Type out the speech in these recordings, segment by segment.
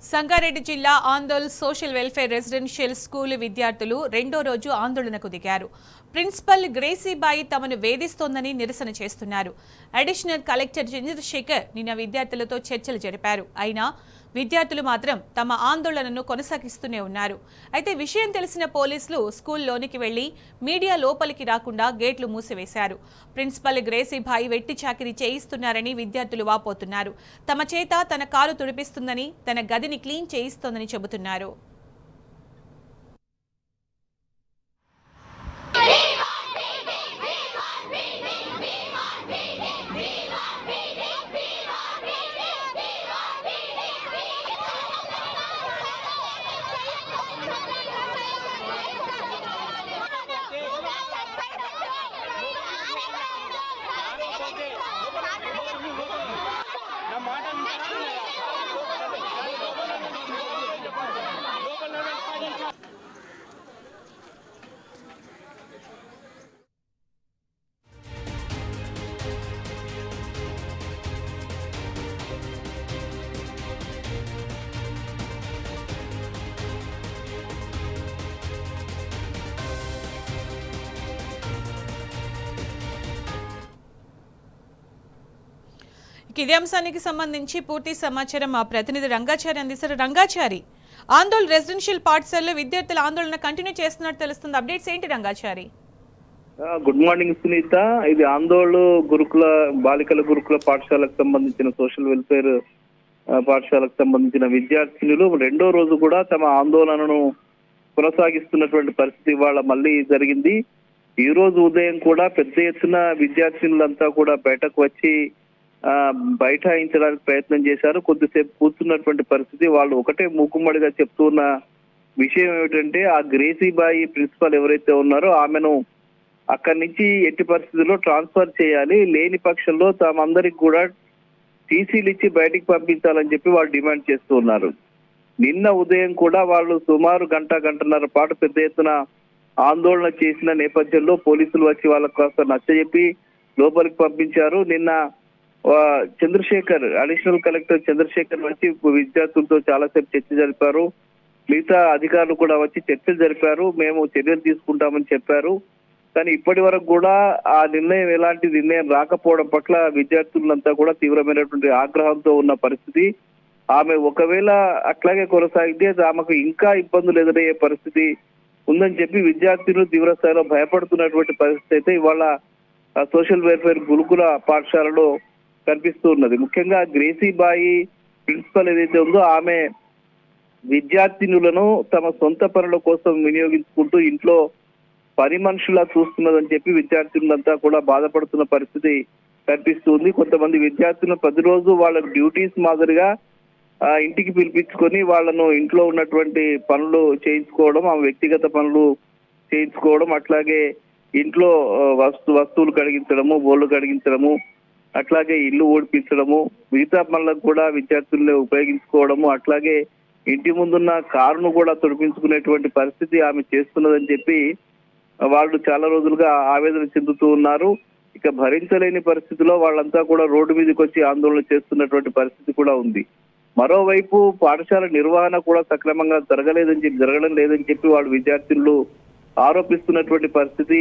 సంగారెడ్డి జిల్లా Andole social welfare residential school విద్యార్థులు రెండో రోజు ఆందోళనకు దిగారు. ప్రిన్సిపల్ గ్రేసీబాయి తమను వేధిస్తోందని నిరసన చేస్తున్నారు. అడిషనల్ కలెక్టర్ చంద్రశేఖర్ నిన్న విద్యార్థులతో చర్చలు జరిపారు. అయినా విద్యార్థులు మాత్రం తమ ఆందోళనను కొనసాగిస్తూనే ఉన్నారు. అయితే విషయం తెలిసిన పోలీసులు స్కూల్లోనికి వెళ్లి మీడియా లోపలికి రాకుండా గేట్లు మూసివేశారు. ప్రిన్సిపల్ గ్రేసీబాయి వెట్టి చాకిరీ చేయిస్తున్నారని విద్యార్థులు వాపోతున్నారు. తమ చేత తన కాలు తుడిపిస్తుందని, తన గదిని క్లీన్ చేయిస్తోందని చెబుతున్నారు. ఇదే అంశానికి సంబంధించి పూర్తి సమాచారం మా ప్రతినిధి రంగాచారి అందిస్తారు. రంగాచారి, ఆందోళ్ రెసిడెన్షియల్ పాఠశాలలో విద్యార్థుల ఆందోళన కంటిన్యూ చేస్తున్నట్టు తెలుస్తుంది. అప్డేట్స్ ఏంటి రంగాచారి? Good morning Sunitha. ఇది ఆందోళ్ గురుకుల బాలికల గురుకుల పాఠశాలకు సంబంధించిన సోషల్ వెల్ఫేర్ పాఠశాలకు సంబంధించిన విద్యార్థినులు రెండో రోజు కూడా తమ ఆందోళనను కొనసాగిస్తున్నటువంటి పరిస్థితి ఇవాళ మళ్ళీ జరిగింది. ఈ రోజు ఉదయం కూడా పెద్ద ఎత్తున విద్యార్థినులంతా కూడా బయటకు వచ్చి బైఠాయించడానికి ప్రయత్నం చేశారు. కొద్దిసేపు కూర్చున్నటువంటి పరిస్థితి. వాళ్ళు ఒకటే మూకుమ్మడిగా చెప్తున్న విషయం ఏమిటంటే, ఆ గ్రేసీబాయి ప్రిన్సిపల్ ఎవరైతే ఉన్నారో ఆమెను అక్కడి నుంచి ఎట్టి పరిస్థితుల్లో ట్రాన్స్ఫర్ చేయాలి, లేని పక్షంలో తామందరికి కూడా టీసీలు ఇచ్చి బయటికి పంపించాలని చెప్పి వాళ్ళు డిమాండ్ చేస్తూ ఉన్నారు. నిన్న ఉదయం కూడా వాళ్ళు సుమారు గంటన్నర పాటు పెద్ద ఎత్తున ఆందోళన చేసిన నేపథ్యంలో పోలీసులు వచ్చి వాళ్ళకు కాస్త నచ్చజెప్పి లోపలికి పంపించారు. నిన్న చంద్రశేఖర్, అడిషనల్ కలెక్టర్ చంద్రశేఖర్ వచ్చి విద్యార్థులతో చాలాసేపు చర్చ జరిపారు. మిగతా అధికారులు కూడా వచ్చి చర్చలు జరిపారు. మేము చర్యలు తీసుకుంటామని చెప్పారు. కానీ ఇప్పటి వరకు కూడా ఆ నిర్ణయం ఎలాంటి నిర్ణయం రాకపోవడం పట్ల విద్యార్థులంతా కూడా తీవ్రమైనటువంటి ఆగ్రహంతో ఉన్న పరిస్థితి. ఆమె ఒకవేళ అట్లాగే కొనసాగితే ఆమెకు ఇంకా ఇబ్బందులు ఎదురయ్యే పరిస్థితి ఉందని చెప్పి విద్యార్థులు తీవ్ర స్థాయిలో భయపడుతున్నటువంటి పరిస్థితి అయితే ఇవాళ సోషల్ వెల్ఫేర్ గురుకుల పాఠశాలలో కనిపిస్తూ ఉన్నది. ముఖ్యంగా గ్రేసీబాయి ప్రిన్సిపల్ ఏదైతే ఉందో ఆమె విద్యార్థినులను తమ సొంత పనుల కోసం వినియోగించుకుంటూ ఇంట్లో పని మనుషులా చూస్తున్నదని చెప్పి విద్యార్థినులంతా కూడా బాధపడుతున్న పరిస్థితి కనిపిస్తుంది. కొంతమంది విద్యార్థులు ప్రతిరోజు వాళ్ళ డ్యూటీస్ మాదిరిగా ఇంటికి పిలిపించుకొని వాళ్ళను ఇంట్లో ఉన్నటువంటి పనులు చేయించుకోవడం, ఆ వ్యక్తిగత పనులు చేయించుకోవడం, అట్లాగే ఇంట్లో వస్తువులు కడిగించడము, బోళ్ళు కడిగించడము, అట్లాగే ఇల్లు ఓడిపించడము, మిగతా పనులకు కూడా విద్యార్థుల్ని ఉపయోగించుకోవడము, అట్లాగే ఇంటి ముందున్న కారును కూడా తొడిపించుకునేటువంటి పరిస్థితి ఆమె చేస్తున్నదని చెప్పి వాళ్ళు చాలా రోజులుగా ఆవేదన చెందుతూ ఉన్నారు. ఇక భరించలేని పరిస్థితిలో వాళ్ళంతా కూడా రోడ్డు మీదకి వచ్చి ఆందోళన చేస్తున్నటువంటి పరిస్థితి కూడా ఉంది. మరోవైపు పాఠశాల నిర్వహణ కూడా సక్రమంగా జరగడం లేదని చెప్పి వాళ్ళు విద్యార్థులు ఆరోపిస్తున్నటువంటి పరిస్థితి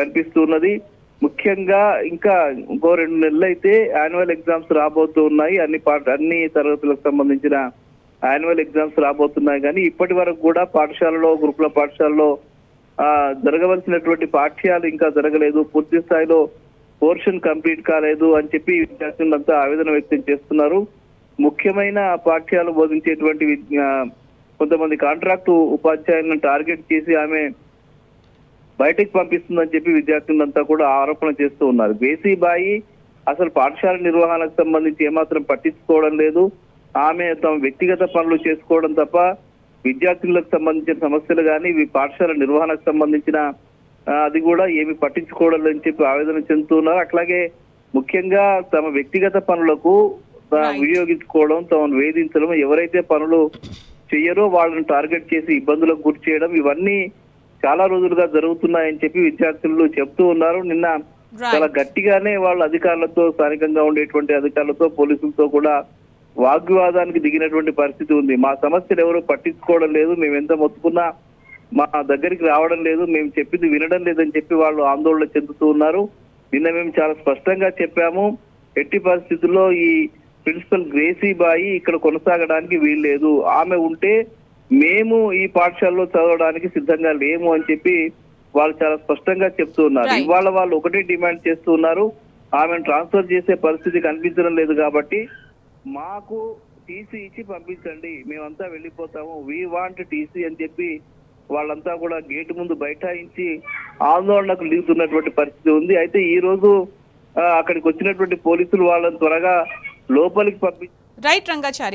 కనిపిస్తున్నది. ముఖ్యంగా ఇంకా ఇంకో 2 నెలలు అయితే యాన్యువల్ ఎగ్జామ్స్ రాబోతూ ఉన్నాయి. అన్ని తరగతులకు సంబంధించిన యాన్యువల్ ఎగ్జామ్స్ రాబోతున్నాయి. కానీ ఇప్పటి వరకు కూడా పాఠశాలలో, గురుకుల పాఠశాలలో జరగవలసినటువంటి పాఠ్యాలు ఇంకా జరగలేదు, పూర్తి స్థాయిలో పోర్షన్ కంప్లీట్ కాలేదు అని చెప్పి విద్యార్థులంతా ఆవేదన వ్యక్తం చేస్తున్నారు. ముఖ్యమైన పాఠ్యాలు బోధించేటువంటి కొంతమంది కాంట్రాక్టు ఉపాధ్యాయులను టార్గెట్ చేసి ఆమె బయటకు పంపిస్తుందని చెప్పి విద్యార్థులంతా కూడా ఆరోపణ చేస్తూ ఉన్నారు. గ్రేసీబాయి అసలు పాఠశాల నిర్వహణకు సంబంధించి ఏమాత్రం పట్టించుకోవడం లేదు. ఆమె తమ వ్యక్తిగత పనులు చేసుకోవడం తప్ప విద్యార్థులకు సంబంధించిన సమస్యలు కానీ పాఠశాల నిర్వహణకు సంబంధించిన అది కూడా ఏమి పట్టించుకోవడం లేదని చెప్పి ఆవేదన చెందుతున్నారు. అట్లాగే ముఖ్యంగా తమ వ్యక్తిగత పనులకు వినియోగించుకోవడం, తమను వేధించడం, ఎవరైతే పనులు చెయ్యరో వాళ్ళని టార్గెట్ చేసి ఇబ్బందులకు గురి చేయడం, ఇవన్నీ చాలా రోజులుగా జరుగుతున్నాయని చెప్పి విద్యార్థులు చెప్తూ ఉన్నారు. నిన్న చాలా గట్టిగానే వాళ్ళ అధికారులతో, స్థానికంగా ఉండేటువంటి అధికారులతో, పోలీసులతో కూడా వాగ్వివాదానికి దిగినటువంటి పరిస్థితి ఉంది. మా సమస్యలు ఎవరు పట్టించుకోవడం లేదు, మేము ఎంత మొత్తుకున్నా మా దగ్గరికి రావడం లేదు, మేము చెప్పింది వినడం లేదని చెప్పి వాళ్ళు ఆందోళన చెందుతూ ఉన్నారు. నిన్న మేము చాలా స్పష్టంగా చెప్పాము, ఎట్టి పరిస్థితుల్లో ఈ ప్రిన్సిపల్ గ్రేసీ బాయి ఇక్కడ కొనసాగడానికి వీల్లేదు, ఆమె ఉంటే మేము ఈ పాఠశాలలో చదవడానికి సిద్ధంగా లేము అని చెప్పి వాళ్ళు చాలా స్పష్టంగా చెప్తూ ఉన్నారు. Right. ఇవాళ వాళ్ళు ఒకటే డిమాండ్ చేస్తూ ఉన్నారు, ఆమెను ట్రాన్స్ఫర్ చేసే పరిస్థితి కనిపించడం లేదు కాబట్టి మాకు టీసీ ఇచ్చి పంపించండి, మేమంతా వెళ్ళిపోతాము, వి వాంట్ టీసీ అని చెప్పి వాళ్ళంతా కూడా గేటు ముందు బైఠాయించి ఆందోళనకు దిగుతున్నటువంటి పరిస్థితి ఉంది. అయితే ఈ రోజు అక్కడికి వచ్చినటువంటి పోలీసులు వాళ్ళని త్వరగా లోపలికి పంపించి రైట్ రంగాచారి.